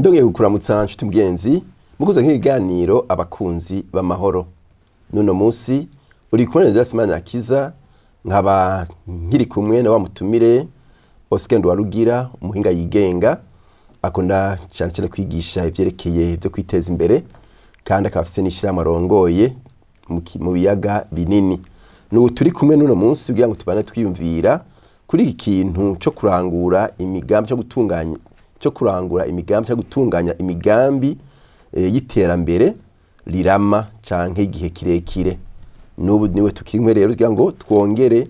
ndongeye kukuramutsa nshuti mugenzi mukuze nk'ibiganiro abakunzi b'amahoro. Nuno munsi uri kumwe na Simana Akiza nkaba nkiri kumwe na wa mutumire Oscar Ndwarugira, umuhinga yigenga akunda cyane kwigisha ivyerekeye byo kwiteza imbere kandi akafise n'ishirahamwe arongoye mu biyaga binini. Nubu turi kumwe nuno munsi kugira ngo tubane twiyumvira kuri iki kintu cyo kurangura imigambi cyo gutunganya imigambi y'iterambere rirama canke igihe kirekire. Nubu niwe tukirimwe rero kugira ngo twongere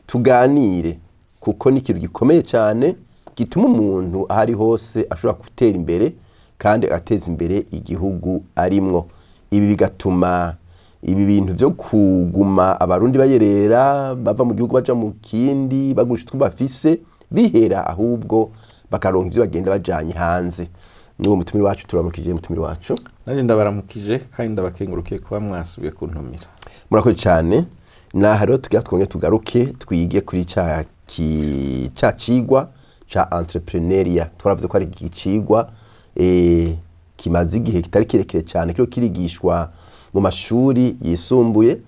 tuganire kuko ni ikintu gikomeye cyane gituma umuntu ahari hose ashobora gutera imbere kandi agateza imbere igihugu arimwo. Ibi bigatuma ibi bintu byo kuguma abarundi bayerera bava mu gihugu baja mu kindi bagusha twubafise bihera ahubwo bakaronka ivyo bagenda bajanye hanze. N'uwo mutumire wacu turamukije mutumire wacu. Naje ndabaramukije kandi ndabakengurukiye kuba mwasubiye kuntumira. Murakoze cyane. Na haro tugaruke twige kuri ca cigwa ca entrepreneuria. Twaravuze ko ari igicigwa kimaze igihe kitari kirekire cyane kiro kirigishwa mu mashuri yisumbuye,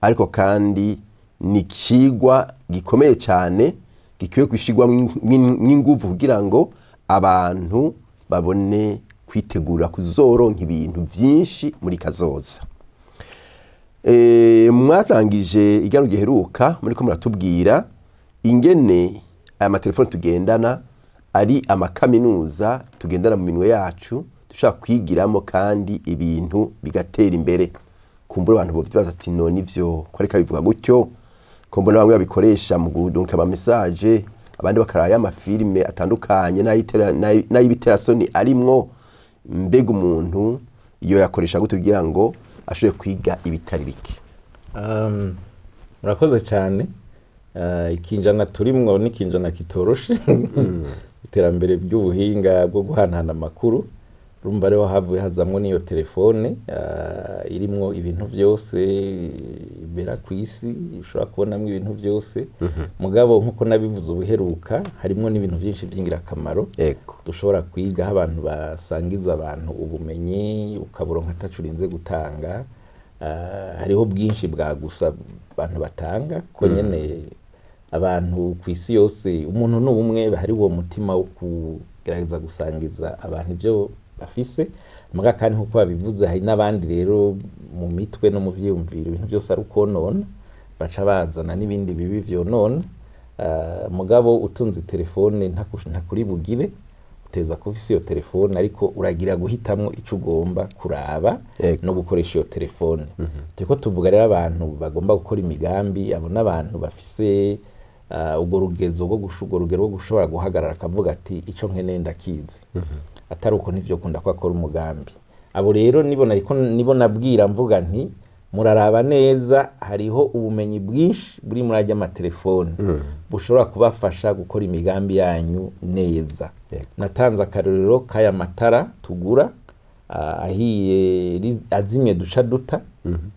ariko kandi ni cigwa gikomeye cyane gikwiye kwishigwa n'inguvu kugira ngo abantu babone kwitegura kuzoronka ibintu byinshi muri kazoza. Mwatangije igano giheruka muri ko muratubwira ingene aya matelefone tugendana ari amakaminuza tugendana mu minwe yacu dushaka kwigiramo kandi ibintu bigatera imbere. Kumbura abantu bovibaza ati none ivyo ko ariko bivuga gutyo, kumbura bamwe babikoresha mu gudunka ama message, abandi bakaraya amafilme atandukanye n'ayibiterasoni arimwo. Mbega umuntu iyo yakoresha gute kugira ngo ashobore kwiga ibitari bike? Murakoze cyane. Ikinjana turimwo n'ikinjana kitoroshe. Iterambere by'ubuhinga bwo guhanahana amakuru. Urumva rero havuye hazamwo niyo telefone irimwo ibintu byose ibera ku isi, ushobora kubonamwo ibintu byose. Mugabo nkuko nabivuze ubuheruka harimwo n'ibintu byinshi by'ingirakamaro dushobora kwiga, aho abantu basangiza abantu ubumenyi ukaburonka atacurinze gutanga. Hariho bwinshi bwagusa abantu batanga ko nyene abantu ku isi yose umuntu n'ubumwe hari uwo mutima wo kugerageza gusangiza abantu ibyo bafise. Muga kandi nkuko babivuze hari n'abandi rero mu mitwe no mu vyiyumviro ibintu byose ari ukonona baca bazana n'ibindi bibi vyonona. Mugabo utunze telefone ntakuri bugire uteza kufise iyo telefone, ariko uragira guhitamwo ico ugomba kuraba no gukoresha iyo telefone. Turiko tuvuga rero abantu bagomba gukora imigambi, abo n'abantu bafise ubwo rugezo rwo gushobora guhagarara akavuga ati ico nkeneye ndakizi, atari uko nivyo kunda ko akora umugambi. Abo rero nibo nabwira mvuga nti muraraba neza, hariho ubumenyi bwinshi buri muri ajya amatelefone bushobora kubafasha gukora imigambi yanyu neza. Natanze akarorero kaya matara tugura ahiye azimye duca duta.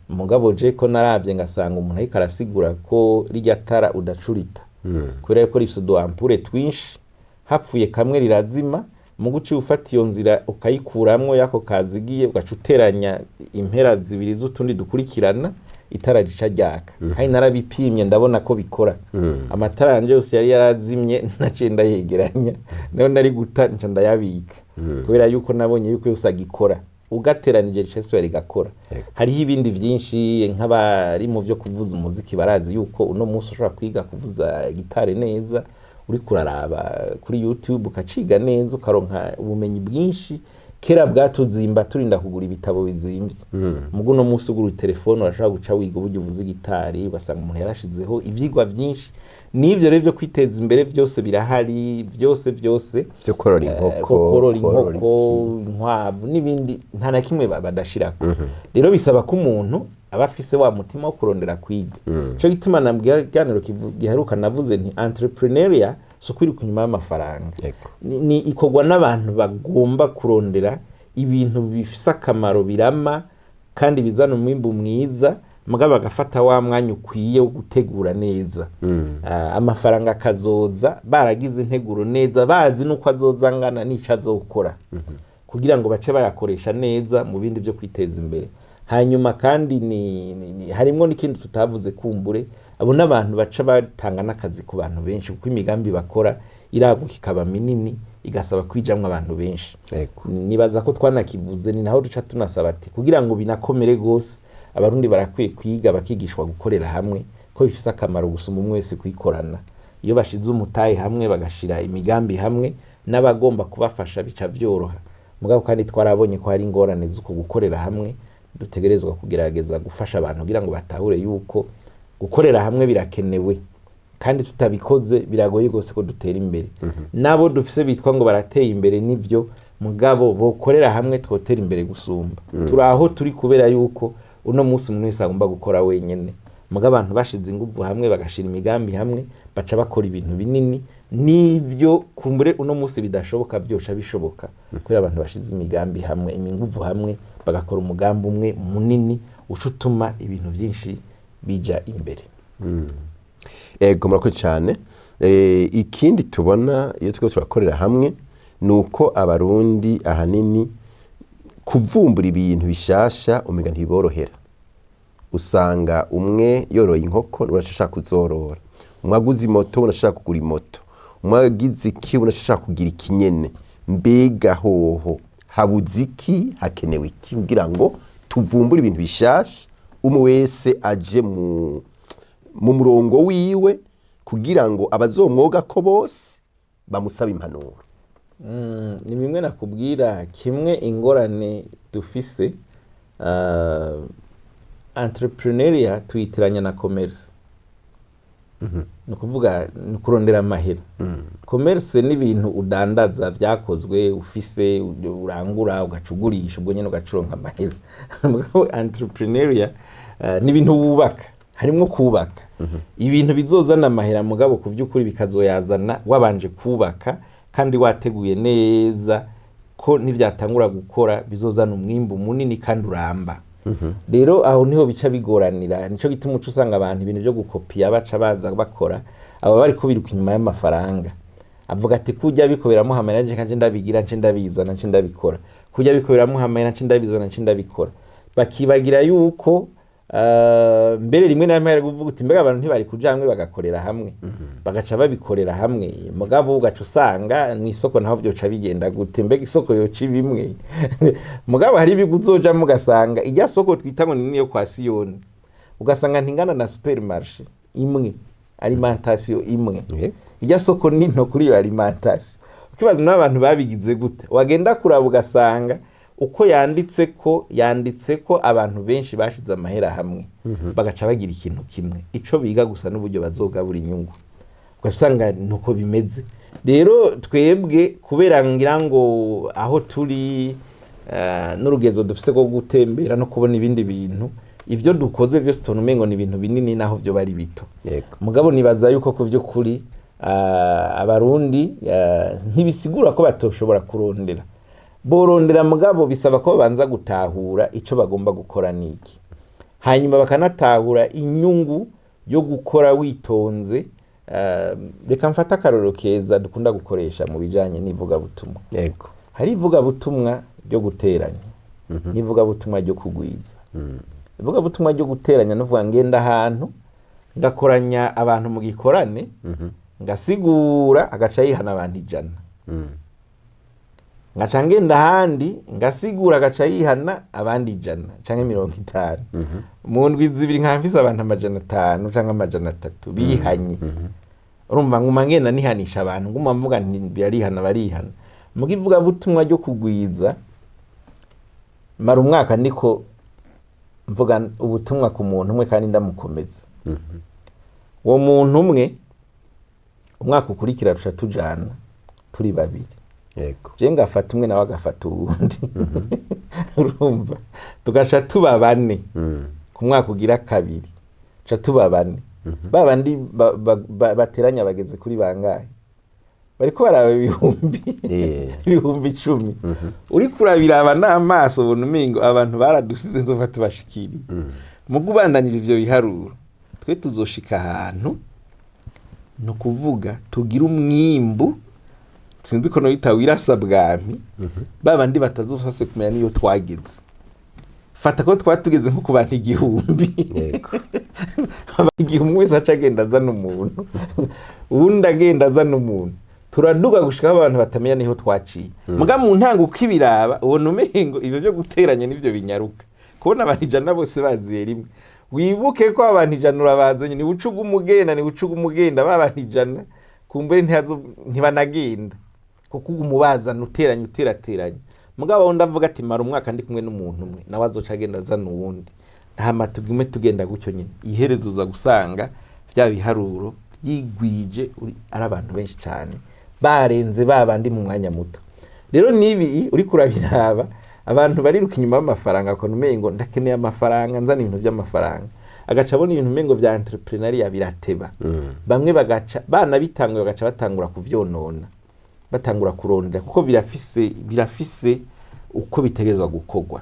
Mugabo je ko naravye ngasanga umuntu ariko arasigura ko rirya tara udacurita kubera ko rifite ampure twinshi, hapfuye kamwe rirazima. Mu guci ufata iyo nzira ukayikuramwo yako kazigiye ugacuteranya impera zibiri z'utundi dukurikirana, itara rica ryaka. Kandi narabipimye ndabona ko bikora. Amatara yanje yose yari yarazimye naciye ndayegeranya, nayo nari guta nca ndayabika kubera yuko nabonye yuko yose agikora. Ugateranije rice rigakora. Hariho ibindi byinshi nk'abari mu byo kuvuza umuziki barazi yuko uno munsi ushobora kwiga kuvuza gitare neza uri kuraraba kuri YouTube ukaciga neza ukaronka ubumenyi bwinshi. Kera bwatuzimba turinda kugura ibitabo bizimvye. Mugo no munsi ugura telefone urashobora guca wiga uburyo uvuza gitari, basanga umuntu yarashizeho ivyigwa byinshi. Nivyo rero byo kwiteza imbere byose birahari, byose byo korora inkoko, inkwavu n'ibindi nta na kimwe badashirako. Rero bisaba ko umuntu abafise wa mutima wo kurondera kwiga. Cyo gituma nabwiganiro giheruka navuze nti entrepreneuria so kwiruka inyuma y'amafaranga. Ni ikogwa n'abantu bagomba kurondera ibintu bifise akamaro birama kandi bizana umwimbu mwiza, mugabo bagafata wa mwanya ukwiye wo gutegura neza. Amafaranga kazoza baragize integuro neza, bazi nuko azozangana n'ico azokora. kugira ngo bace bayakoresha neza mu bindi byo kwiteza imbere. Hanyuma kandi harimwo n'ikindi tutavuze kumbure, abo n'abantu baca batanga n'akazi ku bantu benshi, kuko imigambi bakora iraguka ikaba minini igasaba kwijamwo abantu benshi. Nibaza ko twanakivuze, ni naho duca tunasaba ati kugira ngo binakomere gose abarundi barakwiye kwiga bakigishwa gukorera hamwe, ko bifise akamaro gusumba umwe wese kwikorana. Iyo bashize umutahe hamwe bagashira imigambi hamwe, n'abagomba kubafasha bica vyoroha. Mugabo kandi twarabonye ko hari ingorane z'uko gukorera hamwe, dutegerezwa kugerageza gufasha abantu kugira ngo batahure yuko gukorera hamwe birakenewe, kandi tutabikoze biragoye gose ko dutera imbere. Nabo dufise bitwa ngo barateye imbere nivyo, mugabo bokorera hamwe twotera imbere gusumba. Turaho turi kubera yuko uno munsi umuntu wese agomba gukora wenyene, mugabo abantu bashize inguvu hamwe bagashira imigambi hamwe baca bakora ibintu binini, nivyo kumbure uno munsi bidashoboka vyosha bishoboka kubera abantu bashize imigambi hamwe, iminguvu hamwe bagakora umugambi umwe munini ucutuma ibintu vyinshi bija imbere. Ego murakoze cyane. Ikindi tubona iyo turiko turakorera hamwe nuko abarundi ahanini kuvumbura ibintu bishasha umenga ntiborohera. Usanga umwe yoroye inkoko urashaka kuzorora, umwe aguze moto urashaka kugura imoto, umwe agize iki urashaka kugira ikinyene. Mbega hoho habuze iki, hakenewe iki kugira ngo tuvumbure ibintu bishasha, umwe wese aje mu murongo wiwe kugira ngo abazomwoga ko bose bamusaba impanuro. Ni bimwe nakubwira, kimwe ingorane dufise, entrepreneuria tuyitiranya na commerce. Ni kuvuga ni kurondera amahera. Commerce ni ibintu udandaza vyakozwe ufise urangura ugacugurisha, ubwo nyene ugacuronka amahera. Entrepreneuria ni ibintu wubaka, harimwo kubaka ibintu bizozana amahera, mugabo ku vy'ukuri bikazoyazana wabanje kubaka kandi wateguye neza ko n'ivyatangura gukora bizozana umwimbu munini kandi uramba. Rero aho niho bica bigoranira, nico gituma uca usanga abantu ibintu byo gukopiya baca baza bakora, aba bari ko biruka inyuma y'amafaranga. Avuga ati kujya bikoberamo hamera nje kanje ndabigira nje ndabizana nje ndabikora, kujya bikoberamo hamera nje ndabizana nje ndabikora. Bakibagira yuko mbere rimwe na rimwe kuvuga uti mbega abantu ntibari kujamwe bagakorera hamwe, bagaca babikorera hamwe. Mugabo ugaca usanga mu isoko naho byoca bigenda gute, mbega isoko yoca bimwe. Mugabo hari biguzoja mugasanga ijya soko twita ngo ni yo kwa Siyoni, ugasanga ntingana na supermarché imwe, alimentation imwe. Ijya soko ni nto kuri yo alimentation. Ukibaza n'abantu babigize gute, wagenda kuraba ugasanga uko yanditse ko abantu benshi bashize amahera hamwe, bagaca bagira ikintu kimwe, ico biga gusa n'uburyo bazogabura inyungu. Ugasanga nuko bimeze. Rero twebwe kubera ngira ngo aho turi n'urugezo dufise ko gutembera no kubona ibindi bintu, ivyo dukoze byose tunumengo ni ibintu binini naho byo bari bito. Mugabo nibaza yuko ku vyo kuri abarundi ntibisigura ko batoshobora kurondera. Borondera mugabo bisaba ko banza gutahura ico bagomba gukora niki, hanyuma bakanatahura inyungu yo gukora witonze. Reka mfata akarorero keza dukunda gukoresha mu bijanye n'ivuga butumwa. Hari ivuga butumwa ryo guteranya, n'ivuga butumwa ryo kugwiza. Ivuga butumwa ryo guteranya no vuga ngenda ahantu ngakoranya abantu mu gikorane, ngasigura agaca yihana abantu 100. Ngaca ngenda handi ngasigura agaca yihana abandi 100 canke 50. Mu ndwi zibiri nkamfise abantu 500 canke 300 bihanye. Urumva nguma ngenda nihanisha abantu, nguma mvuga nti barihana barihana. Mugivuga butumwa ryo kugwiza mara umwaka niko mvuga ubutumwa ku muntu umwe kandi ndamukomeza. Uwo muntu umwe umwaka ukurikira rusha tujana turi babiri. Je ngafata umwe nawe agafata uwundi. Urumva tugasha tuba 4 ku mwaka ugira kabiri, ca tuba 4. Babandi bateranya bageze kuri bangahe, bariko baraba ibihumbi 10. Uri kurabiraba n'amaso ubona umingo abantu baradusize nzova tubashikiri. Mugubandanije ivyo biharuro twe tuzoshika ahantu no kuvuga tugira umwimbu sinzi ko noyita wirasa bwami babandi batazofase kumenya niyo twageze fata ko twatugeze nko ku bantu 1000 yego igihumbi wese aca agenda azana umuntu ubundi agenda azana umuntu turaduga gushika abantu batamenya niho twaciye muga mu ntango ukibiraba ubona umengo ibyo byo guteranya nivyo binyaruka kubona abantu 100 bose baziye rimwe wibuke ko abantu 100 urabazanye ni bucuga umugenda babantu 100 kumbere ntibanagenda kuko umubazana uterateranya mugabo wundi avuga ati mara umwaka ndi kumwe n'umuntu umwe nawe azoca agenda azana uwundi nta matugume tugenda gutyo nyine iherezo uza gusanga bya biharuro yigwije ari abantu benshi cyane barenze babandi mu mwanya muto rero nibi uri kurabiraba abantu bariruka inyuma y'amafaranga ko numengo ndakeneye amafaranga nzana ibintu by'amafaranga agaca abona ibintu mengo bya entrepreneuria birateba bamwe bagaca bana bitanguye bagaca batangura kuvyonona batangura kurondera kuko birafise uko bitegezwa gukogwa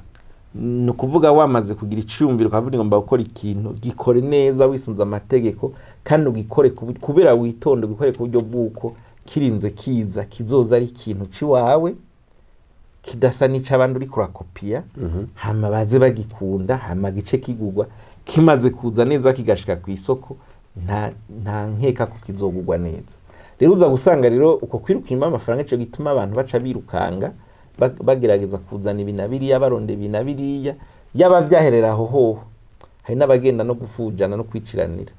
no kuvuga wamaze kugira iciyumviro kavuga ngomba gukora ikintu gikore neza wisunza amategeko kandi ugikore kubera witonde gukore ku buryo bwuko kirinze kiza kizoza ari ikintu ciwawe kidasa nica abandi uri kurakopia hama baze bagikunda hama gice kigugwa kimaze kuza neza kigashika ku isoko nta nkeka ko kizogugwa neza rero uza gusanga rero uko kwiruka inyuma amafaranga cyo gituma abantu baca birukanga bagerageza kuzana ibinabiriya baronde ibinabiriya yaba vyaherera hoho hari n'abagenda no gufujana no kwiciranira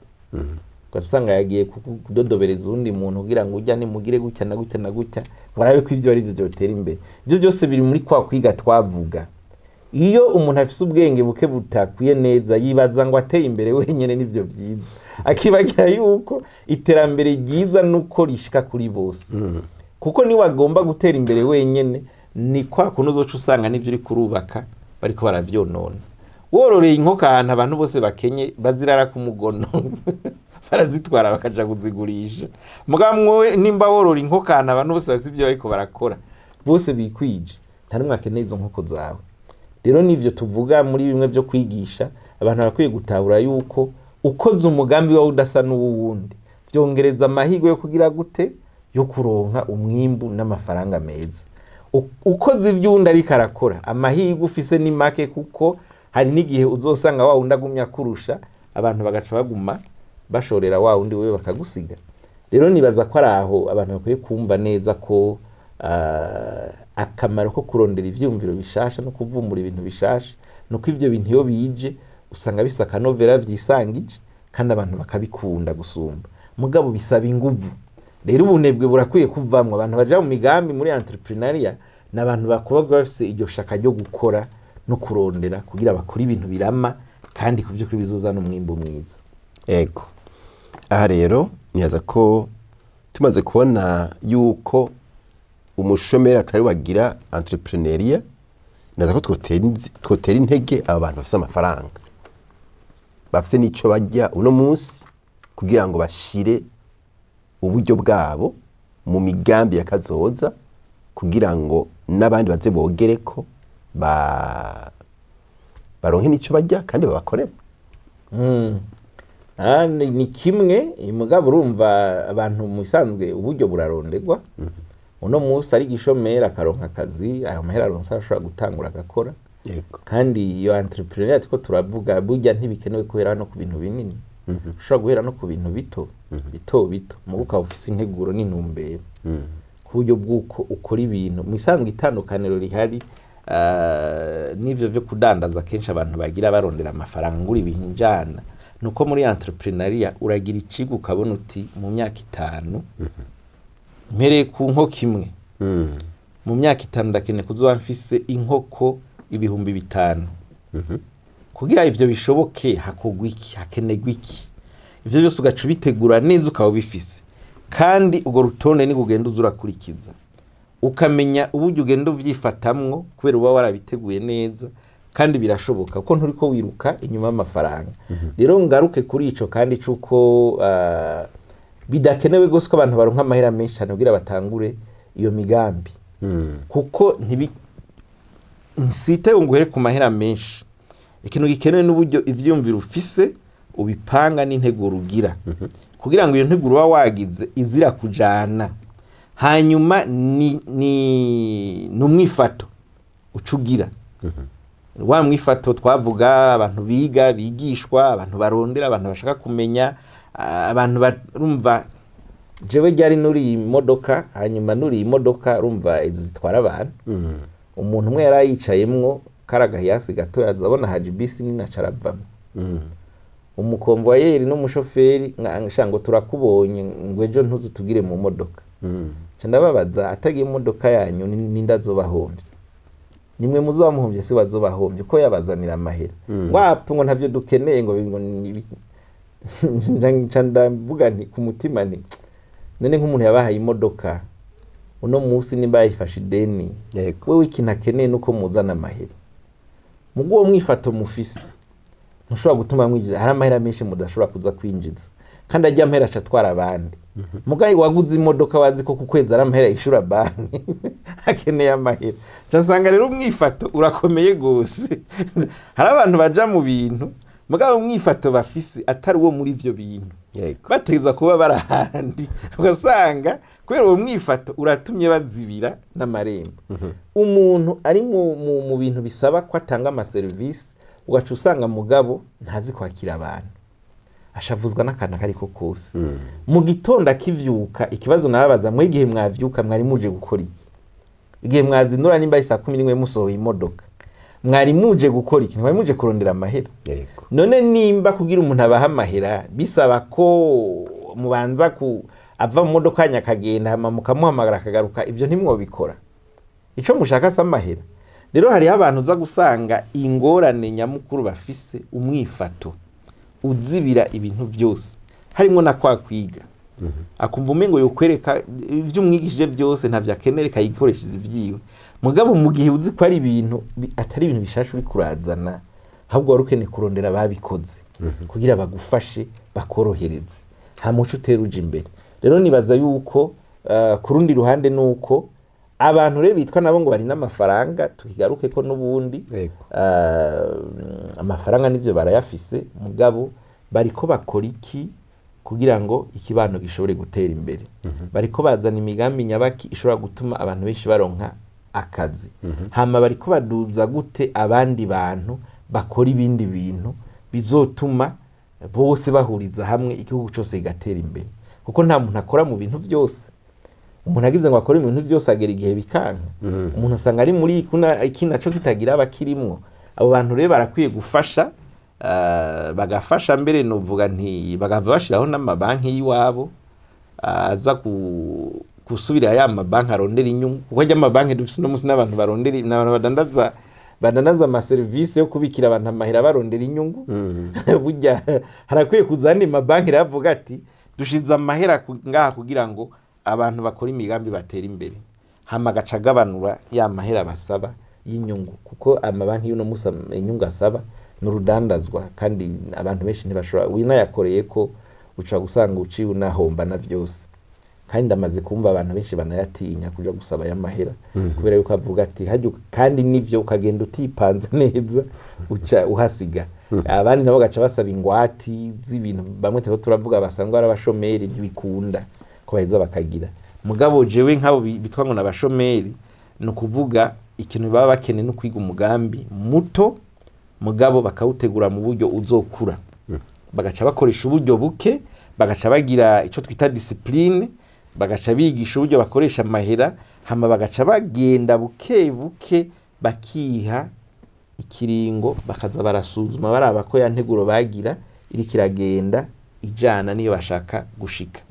ugasanga yagiye kudodobereza undi muntu kugira ngo ujya nimugire gutya na gutya na gutya ngarabe ko ivyo ari byo byotera imbere ibyo byose biri muri kwa kwiga twavuga iyo umuntu afise ubwenge buke butakwiye neza yibaza ngo ateye imbere wenyene nivyo byiza akibagira yuko iterambere ryiza nuko rishika kuri bose kuko ni wagomba gutera imbere wenyene ni kwa kuno zoca usanga nivyo uri kurubaka bariko baravyonona wororeye inkoko ahantu abantu bose bakenye bazirara ku mugono barazitwara bakaja kuzigurisha mugamwe nimba worora inkoko ahantu abantu bose bazi ivyo bariko barakora bose bikwije nta numwe akeneye izo nkoko zawe rero nivyo tuvuga muri bimwe byo kwigisha abantu bakwiye gutabura yuko ukoze umugambi wawe udasa n'uwundi vyongereza amahirwe yo kugira gute yo kuronka umwimbu n'amafaranga meza ukoze ivyundi ari karakora amahirwe ufise ni make kuko hari n'igihe uzosanga wa wundi agumya kurusha abantu bagaca baguma bashorera wa wundi wewe bakagusiga rero nibaza ko araho abantu bakwiye kumva neza ko akamaro ko kurondera ivyumviro bishasha no kuvumbura ibintu bishasha nuko ivyo bintu iyo bije usanga bisa kanovera vyisangije kandi abantu bakabikunda gusumba mugabo bisaba inguvu rero ubunebwe burakwiye kuvamwa abantu baja mu migambi muri entrepreneuria n'abantu bakuba bafise iryo shaka ryo gukora no kurondera kugira bakora ibintu birama kandi kuvyo kuri bizozana umwimbo mwiza ego aha rero niyaza ko tumaze kubona yuko umushomeri atari wagira entrepreneuria naza ko twotera intege abantu bafise amafaranga bafise nico bajya uno munsi kugira ngo bashire uburyo bwabo mu migambi yakazoza kugira ngo n'abandi baze bogereko baronke nico bajya kandi babakorera ni kimwe mugabo urumva abantu mu isanzwe uburyo burarondegwa uno munsi ari gishomera akaronka akazi ayo mahera aronsa ashobora gutangura agakora kandi iyo entrepreneur tiko turavuga burya ntibikenewe guhera no ku bintu binini ushobora guhera no ku bintu bito mu buka ufise integuro n'intumbero ku buryo bwuko ukora ibintu mu isanzwe itandukaniro rihari n'ivyo byo kudandaza kenshi abantu bagira barondera amafaranga nguri ibintu njana nuko muri entrepreneuria uragira icigo ukabona uti mu myaka 5 mpereye ku nkoko imwe mu myaka 5 ndakene kuzoba mfise inkoko 5,000 kugira ivyo bishoboke hakogwa iki hakenegwa iki ivyo byose ugaca bitegura neza ukaba bifise kandi ugo rutonde ni kugenda uzurakurikiza ukamenya uburyo ugenda uvyifatamwo kubera uba warabiteguye neza kandi birashoboka kuko nturiko wiruka inyuma y'amafaranga rero ngaruke kuri ico kandi cuko bidakenewe gose ko abantu baronka amahera menshi cyane kugira batangure iyo migambi kuko nsite unguhere ku mahera menshi ikintu gikenewe n'uburyo ivyumvira ufise ubipanga n'integuro ugira kugira ngo iyo nteguro wa wagize izira kujana hanyuma ni umwifato ucugira wa mwifato twavuga abantu biga bigishwa abantu barondera abantu bashaka kumenya abantu barumva jewe ryari nuri imodoka hanyuma nuri imodoka rumva izi zitwara abantu umuntu umwe yari yicayemwo karagahiyasi gato yazabona haje bisi nini acaravamo umukomvayeri n'umushoferi ngo turakubonye ngo ejo ntuzutugire mu modoka ndababaza atagiye mu modoka yanyu ninda zobahombye nimwe muzobamuhombye si bazobahombye ko yabazanira amahera wapi ngo ntavyo dukeneye ngo ndavuga nti ku mutima ni none nk'umuntu yabahaye imodoka uno munsi nimba yifashe ideni wewe ikintu akeneye nuko muzana amahera mugo uwo mwifato mufise ntushobora gutuma mwinjiza hari amahera menshi mudashobora kuza kwinjiza kandi ajya amahera acatwara abandi mugayi waguze imodoka wazi ko ku kwezi ari amahera ishura banki akeneye amahera cyasanga rero umwifato urakomeye gose hari abantu baja mu bintu mugabo umwifato bafise atari uwo muri ivyo bintu bategeza kuba barahandi ugasanga kubera uwo mwifato uratumye bazibira n'amarembo umuntu ari mu bintu bisaba ko atanga amaserivisi ugaca usanga mugabo ntazi kwakira abantu ashavuzwa n'akantu kariko kose mu gitondo akivyuka ikibazo nababaza mwe igihe mwavyuka mwari muje gukora iki igihe mwazinura nimba isa 11 musohoye imodoka mwari muje gukora iki mwari muje kurondera amahera none nimba kugira umuntu abaha amahera bisaba ko mubanza ava mu modoka nyakagenda hama mukamuhamagara akagaruka ibyo ntimwobikora ico mushaka sa amahera rero hari abantu uza gusanga ingorane nyamukuru bafise umwifato uzibira ibintu byose harimo na kwa kwiga akumva umengo yokwereka ivyo umwigishije byose ntavyo akenere kayikoreshiza ivyiwe mugabo mu gihe uzi ko ari ibintu atari ibintu bishasha uri kurazana ahubwo warukene kurondera babikoze kugira bagufashe bakorohereze nta muco uteruje imbere rero nibaza yuko kurundi ruhande nuko abantu rero bitwa nabo ngo bari n'amafaranga tukigaruke ko nubundi amafaranga nivyo barayafise mugabo bariko bakora iki kugira ngo ikibano gishobore gutera imbere bariko bazana imigambi nyabaki ishobora gutuma abantu benshi baronka akazi hama bariko baduza gute abandi bantu bakora ibindi bintu bizotuma bose bahuriza hamwe igihugu cyose kigatera imbere kuko nta muntu akora mu bintu byose umuntu agize ngo akore ibintu byose agera igihe bikanka umuntu asanga ari muri iki naco kitagira abakirimwo abo bantu rero barakwiye gufasha bagafasha mbere novuga nti bagava bashiraho n'amabanki yiwabo aza gusubira ya mabanki arondera inyungu kuko ajya amabanki dufise no musi n'abantu barondera n'abantu badandaza amaserivisi yo kubikira abantu amahera barondera inyungu burya harakwiye kuzana amabanki ravuga ati dushize amahera ngaha kugira ngo abantu bakora imigambi batera imbere hama gaca gabanura ya mahera basaba y'inyungu kuko amabanki y'uno musa inyungu asaba n'urudandazwa kandi abantu benshi ntibashobora winayakoreye ko uca gusanga uciye unahomba na byose kandi ndamaze kumva abantu benshi banayatinya kuja gusaba ya mahera kubera yuko avuga ati hajya kandi nivyo ukagenda utipanze neza uca uhasiga abandi nabo gaca basaba ingwati z'ibintu bamwe teko turavuga basangwa ari abashomeri bikunda ko baheza bakagira mugabo jewe nkabo bitwa ngo nabashomeri no kuvuga ikintu baba bakene no kwiga umugambi muto mugabo bakawutegura mu buryo uzokura bagaca bakoresha uburyo buke bagaca bagira ico twita discipline bagaca bigisha uburyo bakoresha amahera hama bagaca bagenda buke buke bakiha ikiringo bakaza barasuzuma baraba ko yanteguro bagira iri kiragenda ijana niyo bashaka gushika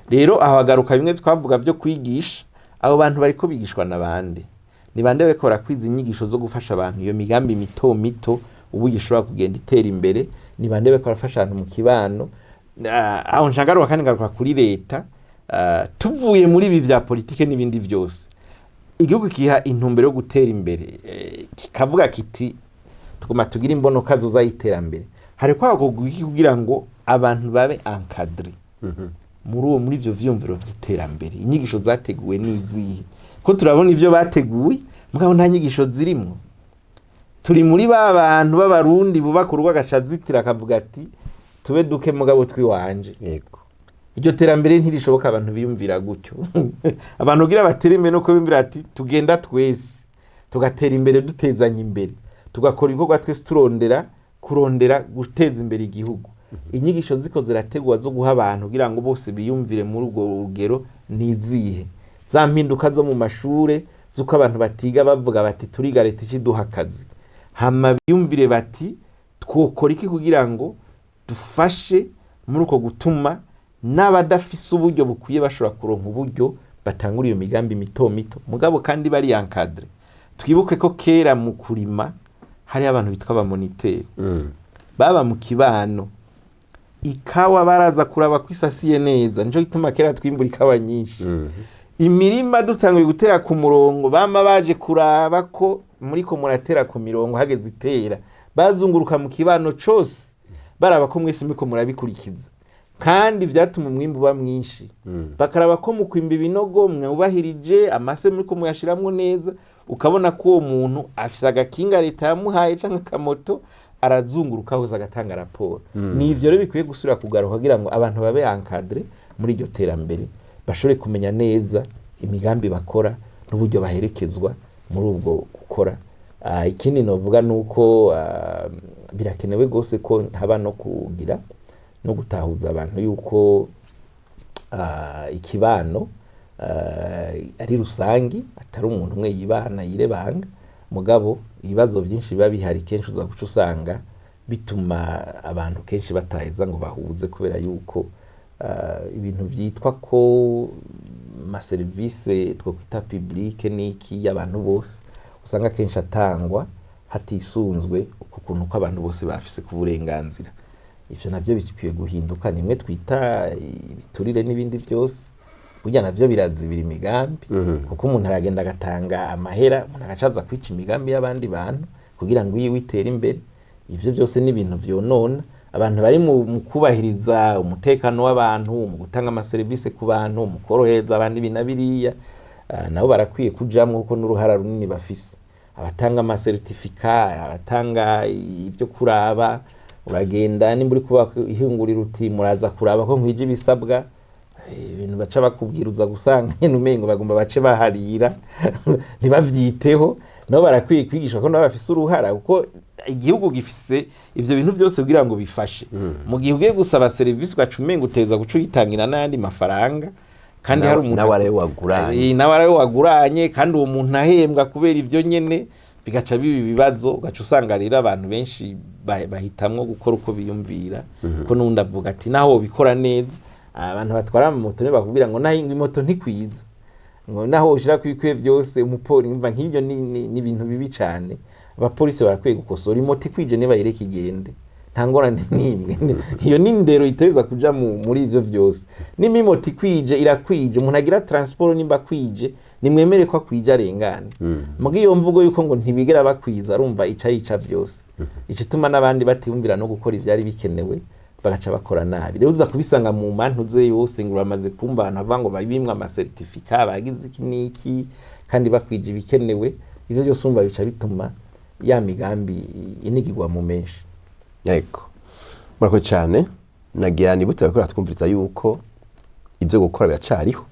rero aho agaruka bimwe twavuga byo kwigisha abo bantu bariko bigishwa nabande ni bande bekora kwiza inyigisho zo gufasha abantu iyo migambi mito mito ubu gishobora kugenda itera imbere ni bande bekora fasha abantu mu kibano aho nshagaruka kandi ngaruka kuri leta tuvuye muri ibi vya politike n'ibindi byose igihugu kiha intumbero yo gutera imbere kikavuga kiti tugoma tugira imbono kazo zayiterambere hari kwago kugira ngo abantu babe encadré muri ivyo vyumviro vy'iterambere inyigisho zateguwe n'izihe ko turabona ivyo bateguye mugabo nta nyigisho zirimo turi muri babantu b'abarundi bubaka urwagashazitira akavuga ati tube duke mugabo twiwanje yego iryo terambere ntirishoboka abantu biyumvira gutyo abantu kugira batere imbere nuko biyumvira ati tugenda twese tugatera imbere dutezanya imbere tugakora ibikorwa twese kurondera guteza imbere igihugu. Inyigisho ziko zirategwa zo guha abantu kugira ngo bose biyumvire muri urwo rugero nizihe za mpinduka zo mu mashure zuko abantu batiga bavuga bati turiga leta ikiduha akazi, hama biyumvire bati twokora iki kugira ngo dufashe muri uko gutuma n'abadafise uburyo bukwiye bashobora kuronka uburyo batangura iyo migambi mito mito mugabo kandi bari encadre. Twibuke ko kera mu kurima hari abantu bitwa ba moniteur baba mu kibano, ikawa baraza kuraba kwisasiye neza, nico gituma kera twimbura ikawa nyinshi. Imirima dutanguye gutera ku murongo bama baje kuraba ko muriko muratera ku mirongo hageze itera, bazunguruka mu kibano cose baraba ko mwese muriko murabikurikiza, kandi vyatuma umwimbu uba mwinshi. Bakaraba ko mu kwimba ibinogo mwubahirije amase muriko muyashiramwo neza, ukabona ko uwo muntu afise agakinga leta yamuhaye canke akamoto arazunguruka hose agatanga raporo. Ni ivyo rero bikwiye gusubira kugaruka kugira ngo abantu babe encadre muri iryo terambere, bashobore kumenya neza imigambi bakora n'uburyo baherekezwa muri ubwo gukora. Ikindi novuga nuko birakenewe gose ko haba no kugira no gutahuza abantu yuko ikibano ari rusangi, atari umuntu umwe yibana yirebanga, mugabo ibibazo byinshi biba bihari kenshi uza guca usanga bituma abantu kenshi bataheza ngo bahuze, kubera yuko ibintu vyitwa ko amaserivisi two kwita publique niki y'abantu bose usanga kenshi atangwa hatisunzwe ukuntu ko abantu bose bafise ku burenganzira. Ivyo navyo bikwiye guhinduka, nimwe twita ibiturire n'ibindi byose burya navyo birazibira imigambi, kuko umuntu aragenda agatanga amahera, umuntu agacaza kwica imigambi y'abandi bantu kugira ngo iyi witere imbere. Ivyo byose ni ibintu vyonona abantu bari mu kubahiriza umutekano w'abantu, mu gutanga amaserivisi ku bantu, mu korohereza abandi binabiriya, nabo barakwiye kujamwo kuko n'uruhara runini bafise. Abatanga amasertifika, abatanga ibyo kuraba, uragenda nimba uri kuba ihingurira uti muraza kuraba ko nkwije ibisabwa, ibintu baca bakubwira uza gusanga n'umengo bagomba bace baharira ntibavyiteho. Nabo barakwiye kwigishwa ko nabo bafise uruhara, kuko igihugu gifise ivyo bintu byose kugira ngo bifashe. Mu gihe ugiye gusaba service ugacumenga uteza guca uyitangira n'ayandi mafaranga, kandi hari umuntu nawe waguranye kandi uwo muntu ahembwa kubera ivyo nyene, bigaca bibi bibazo, ugaca usanga rero abantu benshi bahitamwo gukora uko biyumvira. Ko nundi avuga ati naho bikora neza, abantu batwara mu moto ne bakubwira ngo nahinga imoto ntikwiza, ngo naho ushira kwikwe byose umupori umva nk'iryo ni ibintu bibi cyane. Abapolisi barakwiye gukosora imoto ikwije ne bayireka igende, nta ngorane nimwe. Iyo ni ndero iteza kuja muri ivyo byose. Nimi moto ikwije irakwije, umuntu agira transport nimba kwije nimwemere ko akwije arengane. Mugi iyo mvugo yuko ngo ntibigera bakwiza arumva yica byose, icituma n'abandi batiyumvira no gukora ivyari bikenewe bagaca bakora nabi. Rero uza kubisanga mu mantuze yose ngo bamaze kumva abantu avango babimwa amasertifika bagize iki niki kandi bakwije bikenewe. Ivyo byose umva bica bituma ya migambi inigirwa mu menshi. Yego, murako cyane nagira nibutse bakora twumviriza yuko ibyo gukora biracariho.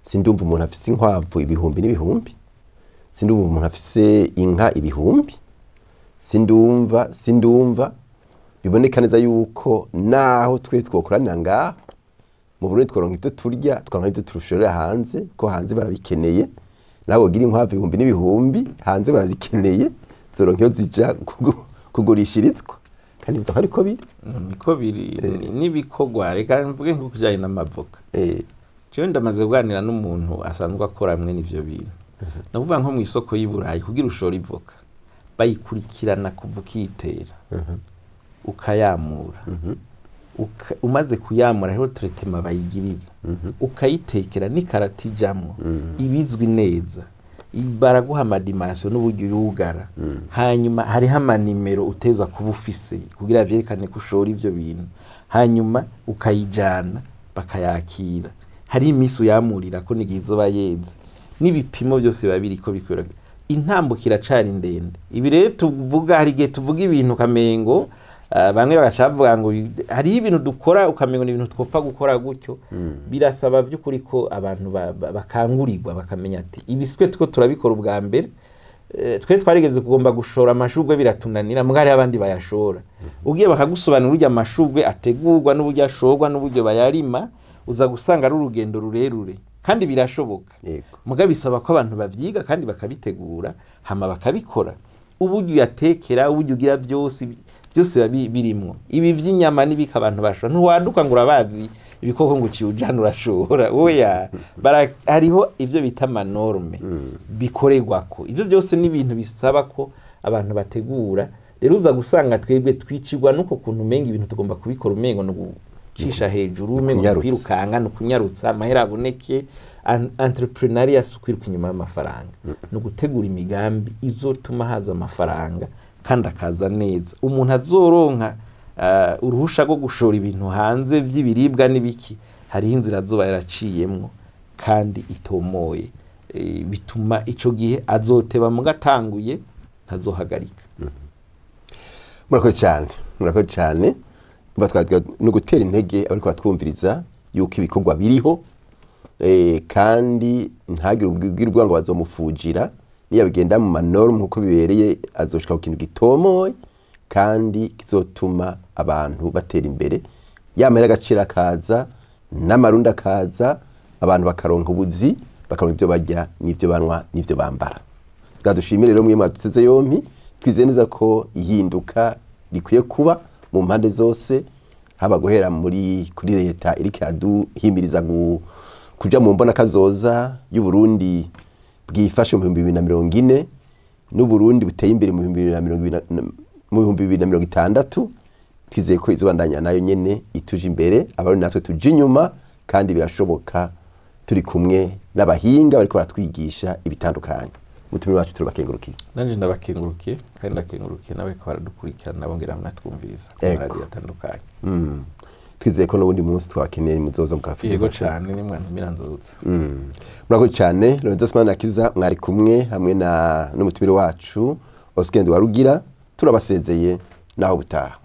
Sindumva umuntu afise inkwavu ibihumbi n'ibihumbi, sindumva umuntu afise inka ibihumbi, sindumva biboneka neza yuko naho twese twokoranira ngaho mu Burundi tworonka ibyo turya, twaronka ibyo turushorera hanze, ko hanze barabikeneye. Nabo gira inkwavu ibihumbi n'ibihumbi hanze barazikeneye, zoronka iyo zija kugurishirizwa. Kandi biza ariko biri nibikogwa. Reka mvuge nko kujanye n'amavoka. Cyo ndamaze kuganira n'umuntu asanzwe akora mwe n'ivyo bintu. Navuga nko mu isoko y'Iburayi kugira ushora ivoka bayikurikirana kuva ukitera ukayamura, umaze kuyamura rero traitement bayigirira, ukayitekera n'ikarati jamwe ibizwi neza, baraguha amadimension n'uburyo yugara. Hanyuma hari amanimero uteza kuba ufise kugira vyerekane ko ushora ivyo bintu, hanyuma ukayijana bakayakira. Hari imisu yamurira ko nigizo bayeze n'ibipimo byose babiriko bikwira. Intambukira cari ndende. Ibi rero tuvuga hari gihe tuvuga ibintu kamengo bamwe bagacavuga ngo hari ibintu dukora ukamengo ni ibintu twopfa gukora gutyo birasaba by'ukuri ko abantu bakangurirwa bakamenya ati ibiswe two turabikora ubwa mbere twe twarigeze kugomba gushora amashurwe biratunanira mugari abandi bayashora ugiye bakagusobanura urya amashurwe ategurwa n'uburyo ashorwa n'uburyo bayarima uza gusanga ari urugendo rurerure kandi birashoboka muga bisaba ko abantu bavyiga kandi bakabitegura hama bakabikora uburyo yatekera uburyo ugira byose birimwo ibi vy'inyama nibika abantu bashora ntuwaduka ngo urabazi ibikoko ngo ciujana urashora oya hariho ivyo bita amanorme bikorerwako ivyo byose ni ibintu bisaba ko abantu bategura rero uza gusanga twebwe twicirwa nuko kuntu umenga ibintu tugomba kubikora umengo no gucisha hejuru umengo kwirukanga no kunyarutsa amahera aboneke entrepreneuria sukwiruka inyuma y'amafaranga no gutegura imigambi izotuma haza amafaranga kandi akaza neza umuntu azoronka uruhusha rwo gushora ibintu hanze vy'ibiribwa n'ibiki hari inzira azoba yaraciyemwo kandi itomoye bituma ico gihe azoteba mu gatanguye ntazohagarika murakoze cyane batwaga no gutera intege ariko batwumviriza yuko ibikorwa biriho kandi ntagire ubwirwa ngo bazomufujira niya bigenda mu manorm nkuko bibereye azoshika ku kintu gitomoye kandi kizotuma abantu batera imbere yamara agacira kaza n'amarunda kaza abantu bakaronka ubuzi bakaronka ibyo bajya n'ibyo banwa n'ibyo bambara gadushimire rero mwe mwaduteze yompi twizeye neza ko ihinduka rikwiye kuba mu mpande zose haba guhera kuri leta iriko yaduhimiriza kuja mu mbona kazoza y'u Burundi bwifashe mu 2040 n'u Burundi buteye imbere mu 2060 twizeye ko izobandanya nayo nyene ituje imbere abarundi natwe tuje inyuma kandi birashoboka turi kumwe n'abahinga bariko baratwigisha ibitandukanye mutumire wacu turabakengurukiye nanje ndabakengurukiye kandi ndakengurukiye nawe ko baradukurikirana bongera mnatwumviriza ku radio atandukanye twizeye ko n'ubundi munsi twakeneye muzoza mukafika yego cyane ni mwana miranzutse murakoze cyane Lorenzo Simana Kiza mwari kumwe hamwe n'umutumire wacu Oscar Ndwarugira turabasezeye naho butaha